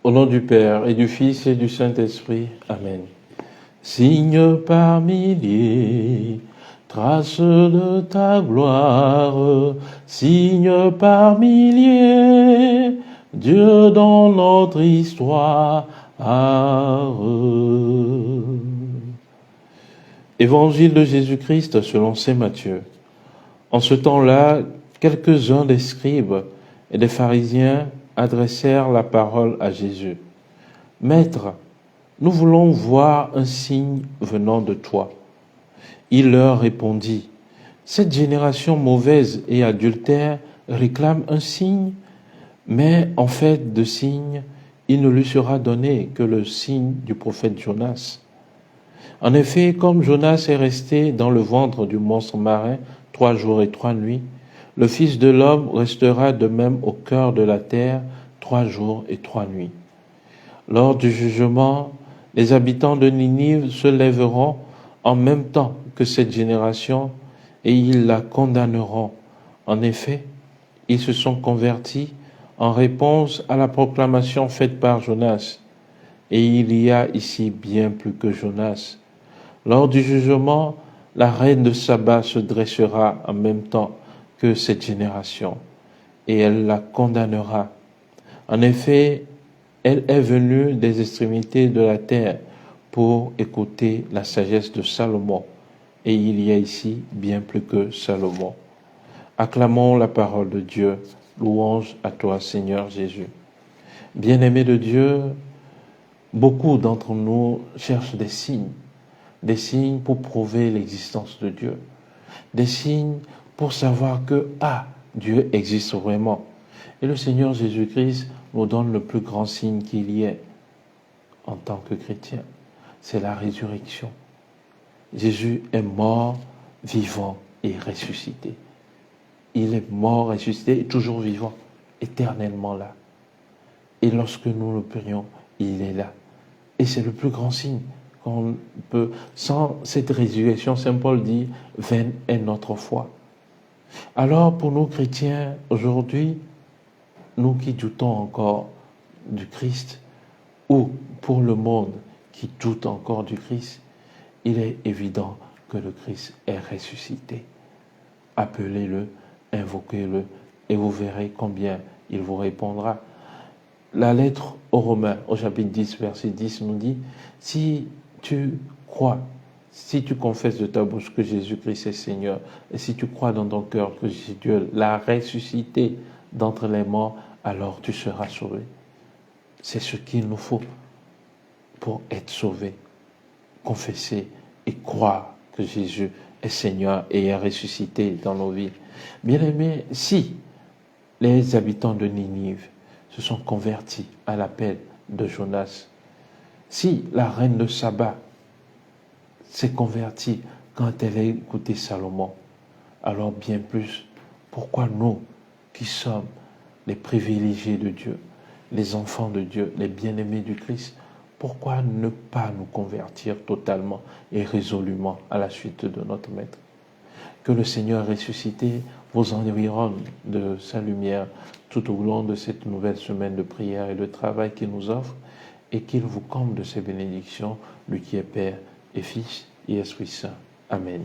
Au nom du Père et du Fils et du Saint-Esprit. Amen. Signe par milliers, trace de ta gloire, signe par milliers, Dieu dans notre histoire. Évangile de Jésus-Christ selon saint Matthieu. En ce temps-là, quelques-uns des scribes et des pharisiens adressèrent la parole à Jésus. « Maître, nous voulons voir un signe venant de toi. » Il leur répondit, « Cette génération mauvaise et adultère réclame un signe, mais en fait de signe, il ne lui sera donné que le signe du prophète Jonas. En effet, comme Jonas est resté dans le ventre du monstre marin 3 jours et 3 nuits, le Fils de l'homme restera de même au cœur de la terre 3 jours et 3 nuits. Lors du jugement, les habitants de Ninive se lèveront en même temps que cette génération et ils la condamneront. En effet, ils se sont convertis en réponse à la proclamation faite par Jonas. Et il y a ici bien plus que Jonas. Lors du jugement, la reine de Saba se dressera en même temps que cette génération, et elle la condamnera. En effet, elle est venue des extrémités de la terre pour écouter la sagesse de Salomon, et il y a ici bien plus que Salomon. Acclamons la parole de Dieu. Louange à toi, Seigneur Jésus. Bien-aimés de Dieu, beaucoup d'entre nous cherchent des signes pour prouver l'existence de Dieu, des signes pour savoir que, Dieu existe vraiment. Et le Seigneur Jésus-Christ nous donne le plus grand signe qu'il y ait en tant que chrétien, c'est la résurrection. Jésus est mort, vivant et ressuscité. Il est mort, ressuscité et toujours vivant, éternellement là. Et lorsque nous le prions, il est là. Et c'est le plus grand signe qu'on peut. Sans cette résurrection, saint Paul dit, vaine est notre foi. Alors pour nous chrétiens, aujourd'hui, nous qui doutons encore du Christ, ou pour le monde qui doute encore du Christ, il est évident que le Christ est ressuscité. Appelez-le, invoquez-le, et vous verrez combien il vous répondra. La lettre aux Romains, au chapitre 10, verset 10, nous dit, si tu crois, si tu confesses de ta bouche que Jésus-Christ est Seigneur, et si tu crois dans ton cœur que Dieu l'a ressuscité d'entre les morts, alors tu seras sauvé. C'est ce qu'il nous faut pour être sauvé. Confesser et croire que Jésus est Seigneur et est ressuscité dans nos vies. Bien-aimés, si les habitants de Ninive se sont convertis à l'appel de Jonas, si la reine de Saba s'est convertie quand elle a écouté Salomon, alors bien plus, pourquoi nous qui sommes les privilégiés de Dieu, les enfants de Dieu, les bien-aimés du Christ, pourquoi ne pas nous convertir totalement et résolument à la suite de notre Maître? Que le Seigneur ressuscité vous environne de sa lumière tout au long de cette nouvelle semaine de prière et de travail qu'il nous offre, et qu'il vous comble de ses bénédictions, lui qui est Père et Fils et Esprit Saint. Amen.